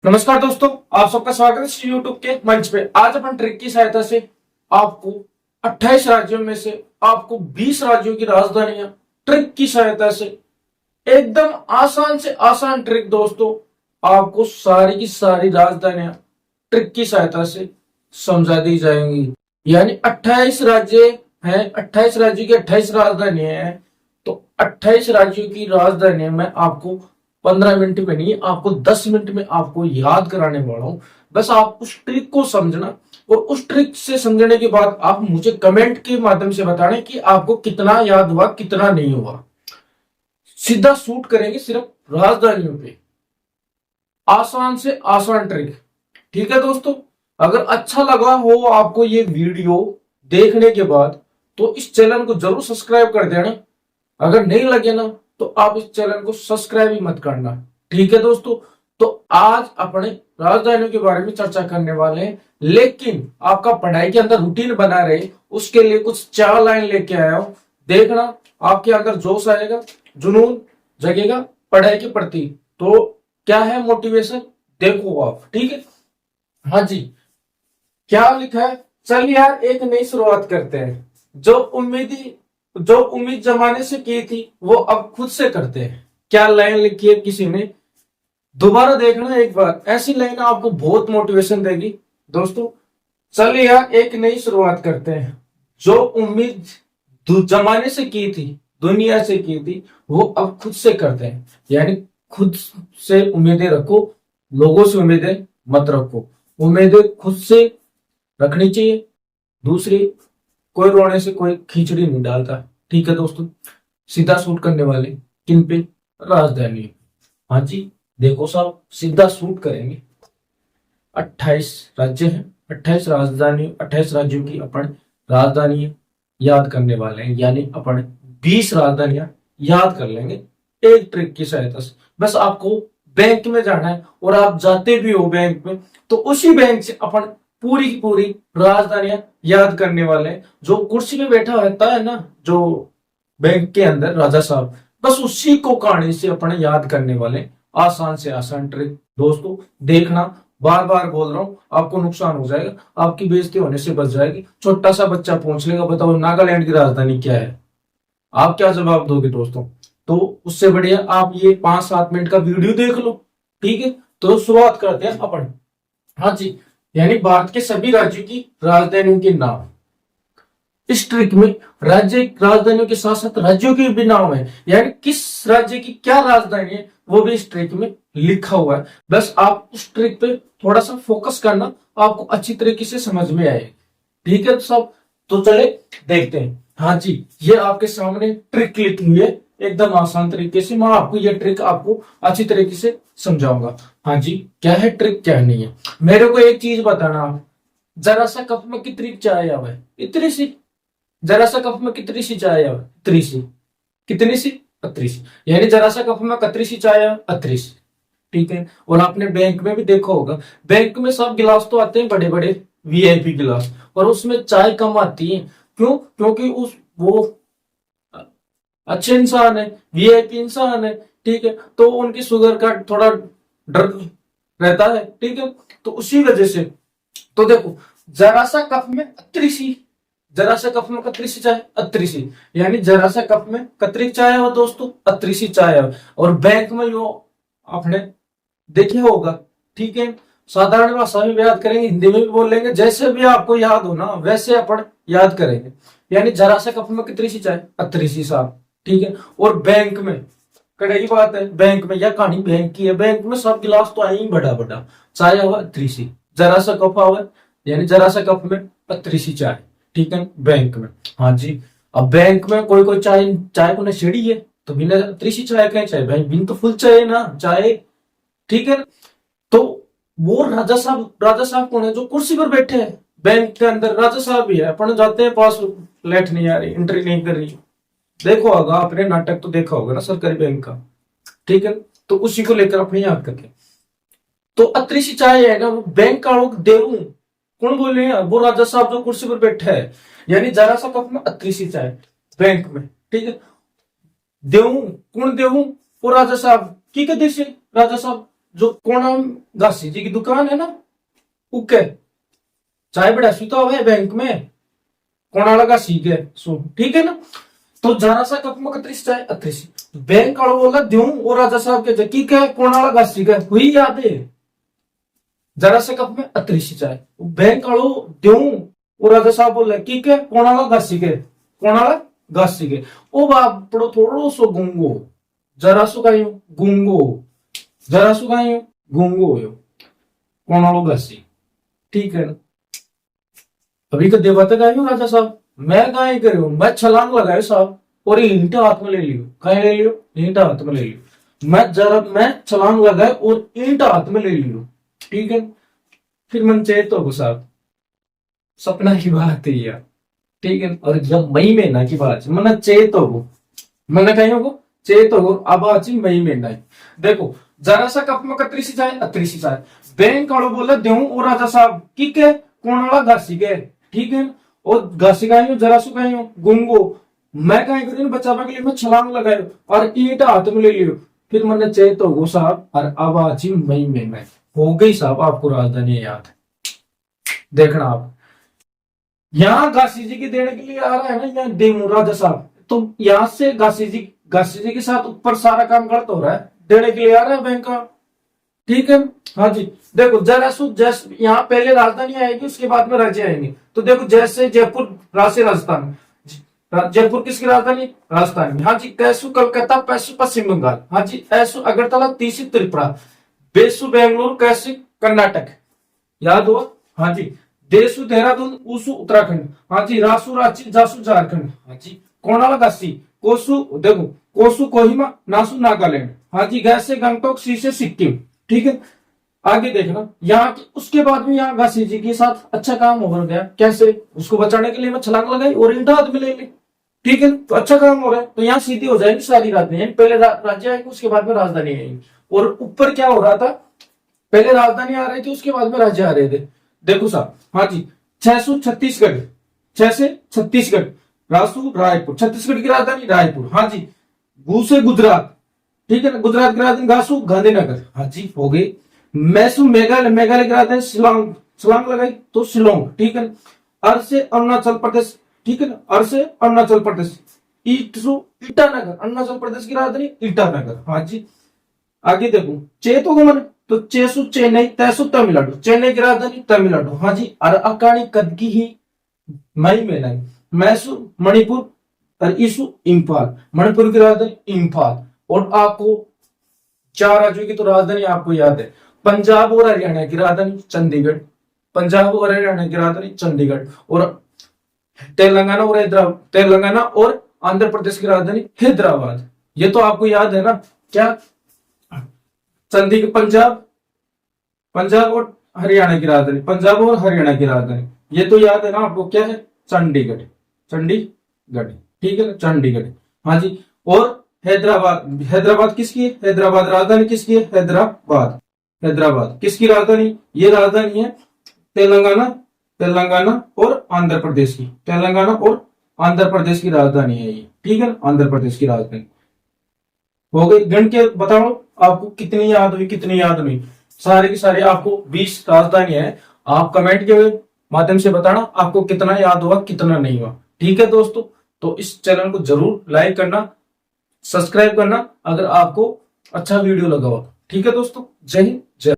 नमस्कार दोस्तों, आप सबका स्वागत है यूट्यूब के मंच पे। आज अपन ट्रिक की सहायता से आपको 28 राज्यों में से आपको 20 राज्यों की राजधानियां ट्रिक की सहायता से एकदम आसान से आसान ट्रिक दोस्तों आपको सारी की सारी राजधानियां ट्रिक की सहायता से समझा दी जाएंगी। यानी 28 राज्य हैं, 28 राज्यों की 28 राजधानियां हैं। तो 28 राज्यों की राजधानी मैं आपको 15 मिनट में नहीं, आपको 10 मिनट में आपको याद कराने वाला हूं। बस आप उस ट्रिक को समझना और उस ट्रिक से समझने के बाद आप मुझे कमेंट के माध्यम से बताना कि आपको कितना याद हुआ, कितना नहीं हुआ। सीधा शूट करेंगे सिर्फ राजधानियों पे, आसान से आसान ट्रिक। ठीक है दोस्तों, अगर अच्छा लगा हो आपको ये वीडियो देखने के बाद तो इस चैनल को जरूर सब्सक्राइब कर देना। अगर नहीं लगे ना तो आप इस चैनल को सब्सक्राइब ही मत करना। ठीक है दोस्तों, तो आज अपने राजधानियों के बारे में चर्चा करने वाले हैं, लेकिन आपका पढ़ाई के अंदर रूटीन बना रहे उसके लिए कुछ 4 लाइन लेके आया हूं। देखना आपके अंदर जोश आएगा, जुनून जगेगा पढ़ाई के प्रति। तो क्या है मोटिवेशन, देखो आप। ठीक है, हाँ जी, क्या लिखा है? चलिए यार एक नई शुरुआत करते हैं। जो उम्मीद जमाने से की थी वो अब खुद से करते हैं। क्या लाइन लिखी है किसी ने, दोबारा देखना एक बार। ऐसी लाइन आपको बहुत मोटिवेशन देगी दोस्तों। चलिए यार एक नई शुरुआत करते हैं। जो उम्मीद जमाने से की थी, दुनिया से की थी, वो अब खुद से करते हैं। यानी खुद से उम्मीदें रखो, लोगों से उम्मीदें मत रखो। उम्मीदें खुद से रखनी चाहिए। दूसरी, कोई रोने से कोई खिचड़ी नहीं डालता। ठीक है दोस्तों, सीधा शूट करने वाले किन पे? राजधानी। हाँ जी, देखो साहब, सीधा शूट करेंगे। 28 राज्य हैं, 28 राजधानी, 28 राज्यों की अपन राजधानी याद करने वाले हैं। यानी अपन 20 राजधानियां याद कर लेंगे एक ट्रिक की सहायता से। बस आपको बैंक में जाना है और आप जाते भी हो बैंक में तो उसी बैंक से अपन पूरी की पूरी राजधानियां याद करने वाले हैं। जो कुर्सी पे बैठा रहता है ना, जो बैंक के अंदर राजा साहब, बस उसी को कहानी से अपन याद करने वाले। आसान से आसान ट्रिक दोस्तों, देखना। बार बार बोल रहा हूं, आपको नुकसान हो जाएगा, आपकी बेइज्जती होने से बच जाएगी। छोटा सा बच्चा पूछ लेगा बताओ नागालैंड की राजधानी क्या है, आप क्या जवाब दोगे दोस्तों? तो उससे बढ़िया आप ये 5-7 मिनट का वीडियो देख लो। ठीक है, तो शुरुआत करते हैं अपन। हाँ जी, यानी भारत के सभी राज्यों की राजधानियों के नाम। इस ट्रिक में राज्य राजधानियों के साथ साथ राज्यों के भी नाम है। यानी किस राज्य की क्या राजधानी है वो भी इस ट्रिक में लिखा हुआ है। बस आप उस ट्रिक पे थोड़ा सा फोकस करना, आपको अच्छी तरीके से समझ में आए। ठीक है सब, तो चले देखते हैं। हाँ जी, ये आपके सामने ट्रिक लिखी हुई है एकदम आसान तरीके से। मैं आपको ये ट्रिक आपको अच्छी तरीके से समझाऊंगा। हाँ जी, क्या है ट्रिक क्या नहीं है। मेरे को एक चीज बताना आप, जरा सा कप में कितनी चाय आवे? इतनी सी। जरा सा कप में कितनी सी चाय आवे? इतनी सी। कितनी सी? अतरी सी। यानी जरा सा कप में कतरी सी चाय आवे? अतरी सी। ठीक है, और आपने बैंक में भी देखा होगा, बैंक में सब गिलास तो आते हैं बड़े बड़े वीआईपी गिलास, और उसमें चाय कम आती है। क्यों? क्योंकि उस वो अच्छे इंसान है, वीआईपी इंसान है। ठीक है, तो उनकी शुगर का थोड़ा डर रहता है। ठीक है, तो उसी वजह से। तो देखो, जरा सा कप में अतरी सी, जरा सा कप में कतरी सी चाय, अतरी सी। यानी जरा सा कप में कतरी चाय हो दोस्तों, अतरी सी चाय हो। और बैंक में जो आपने देखे होगा। ठीक है, साधारण भाषा में भी याद करेंगे, हिंदी में भी बोल लेंगे, जैसे भी आपको याद हो ना वैसे अपन याद करेंगे। यानी जरा सा कप में कितनी सी चाय, अतरी सी साहब। ठीक है, और बैंक में कड़े की बात है, बैंक में, या कहानी बैंक की है, बैंक में सब गिलास तो आए ही बड़ा बड़ा, चाय हुआ अतरी सी, जरा सा कप हुआ, यानी जरा सा कप में अतरी सी चाय। ठीक है, बैंक में। हाँ जी, अब बैंक में कोई कोई चाय चाय को नशेड़ी है तो बिना अतरी सी चाय कहें चाय, बैंक बिन तो फुल चाय है ना चाय। ठीक है, तो वो राजा साहब कौन है? जो कुर्सी पर बैठे हैं बैंक के अंदर, राजा साहब भी है। अपन जाते हैं पास, लेट नहीं आ रही, एंट्री नहीं कर रही। देखो होगा आपने नाटक तो देखा होगा ना सरकारी बैंक का। ठीक है, तो उसी को लेकर अपने याद करके, तो अतरी सी चाय है ना, वो बैंक का लोग देवू कौन बोले हैं? वो राजा साहब जो कुर्सी पर बैठा है। यानी जरा सा कप में अतरी सी चाय बैंक में। ठीक है, देवू कौन? देवू वो राजा साहब की कदे से राजा साहब। जो कोणाम घासी जी की दुकान है ना, उके चाय बड़ा सुता हुआ है बैंक में, कोणाला घासी के सो, ठीक है ना। तो जरा सा कप में 31 चाय 38 बैंक वालों बोला दूं, और राजा साहब के जकी के कोणाला घासी के हुई याद है, जरा से कप में 38 चाय बैंक वालों दूं, और राजा साहब बोले की के कोणाला घासी के, कोणाला घासी के। ओ बाप पड़ो थोड़ो सो गुंगो, जरा सु कायो गुंगो, जरा सु कायो गुंगो हो, कोणालो घासी, ठीक है ना। अभी का देवता का हूँ राजा साहब, मैं कहा करो, मैं छलांग लगायो साहब, और ईंट हाथ में ले लियो, कहीं ले लियो, ईंट हाथ में ले लियो, मैं छलांग लगाए और ईंट हाथ में ले लियो, ठीक है। फिर मन चेत हो साहब, सपना की बात है यार, ठीक है। और जब मई महीना की बात है, मन चेत हो, मैंने कहीं होगो चेत हो, अब आज मई महीना है। देखो जरा सा कप में 31 चाय 38 चाय बैंक वालों बोले दूं, और राजा साहब की के कोणाला घासी के, ठीक है। और घासी गाई जरा सु गाई गुंगो, मैं कहीं करी बचावा के लिए मैं छलांग लगायो और ईंट हाथ में ले लियो। फिर मैंने चेत हो साहब, और आवाज ही मई में हो गई साहब, आपको राजधानी याद है। देखना आप यहाँ घासी जी की देने के लिए आ रहा है ना, यहाँ देमू राजा साहब, तो यहाँ से घासी जी के साथ ऊपर सारा काम गलत हो रहा है, देने के लिए आ रहा है बैंक का, ठीक है। हाँ जी, देखो जरा जैसे यहाँ पहले राजधानी आएगी, उसके बाद में राज्य आएंगे। तो देखो जैसे जयपुर राजस्थान, जयपुर किसकी राजधानी, राजस्थान। हाँ जी, कैसु कलकत्ता, पैसु पश्चिम बंगाल, हाँ जी, ऐसु अगरतला, तीसु त्रिपुरा, बेसु बेंगलुरु, कैसु कर्नाटक, याद हुआ। हाँ जी, देसु देहरादून, उसु उत्तराखंड, हाँ जी, रासु रांची, जासु झारखंड, हाँ जी, कोणाला घासी, कोसु देखो कोसु कोहिमा, नासु नागालैंड, हाँ जी, गैसे गंगटोक, सी से सिक्किम, ठीक है। आगे देखना यहाँ उसके बाद में यहाँ घासी जी के साथ अच्छा काम हो गया, कैसे, उसको बचाने के लिए मैं छलांग लगाई और ईंट हाथ में ले ली, ठीक है। तो अच्छा काम हो रहा है, तो यहाँ सीधी हो जाएगी सारी राजधानी, पहले राज्य आएंगे, उसके बाद में राजधानी आएंगी। और ऊपर क्या हो रहा था, पहले राजधानी आ रही थी, उसके बाद में राज्य आ रहे थे। देखो साहब, हाँ जी, 600 छत्तीसगढ़, 6 से छत्तीसगढ़, रासू रायपुर, छत्तीसगढ़ की राजधानी रायपुर, हाँ जी, गु से गुजरात, ठीक है ना, गुजरात की राजधानी घासू गांधीनगर, हाँ जी हो गई। मैसू मेघालय, मेघालय की राजधानी शिलोंग, शिलोंग लगाई तो शिलोंग, ठीक है। अर से अरुणाचल प्रदेश, ठीक है ना, अर से अरुणाचल प्रदेश, ईटानगर, अरुणाचल प्रदेश की राजधानी ईटानगर, हाँ जी। आगे देखो चे तो मन, तो चेसु चेन्नई, तैसु तमिलनाडु, चेन्नई की राजधानी तमिलनाडु, हाँ जी। और अकाणी कदगी ही मई में नहीं, मैसू मणिपुर, और ईसु इम्फाल, मणिपुर की राजधानी इम्फाल। और आपको 4 राज्यों की तो राजधानी आपको याद है, पंजाब और हरियाणा की राजधानी चंडीगढ़, पंजाब और हरियाणा की राजधानी चंडीगढ़। और तेलंगाना और हैदराबाद, तेलंगाना और आंध्र प्रदेश की राजधानी हैदराबाद, ये तो आपको याद है ना। क्या चंडीगढ़, पंजाब, पंजाब और हरियाणा की राजधानी, पंजाब और हरियाणा की राजधानी, ये तो याद है ना आपको, क्या है, चंडीगढ़, चंडीगढ़, ठीक है ना, चंडीगढ़, हाँ जी। और हैदराबाद, हैदराबाद किसकी है, हैदराबाद राजधानी किसकी है, हैदराबाद, हैदराबाद किसकी राजधानी, ये राजधानी है तेलंगाना, तेलंगाना और आंध्र प्रदेश की, तेलंगाना और आंध्र प्रदेश की राजधानी है ये, ठीक है, आंध्र प्रदेश की राजधानी हो गई। गण के बताओ आपको कितनी याद हुई, कितनी याद नहीं, सारे की सारे आपको 20 राजधानी है। आप कमेंट के माध्यम से बताना आपको कितना याद हुआ, कितना नहीं हुआ, ठीक है दोस्तों। तो इस चैनल को जरूर लाइक करना, सब्सक्राइब करना अगर आपको अच्छा वीडियो लगा हो, ठीक है दोस्तों। जय हिंद, जय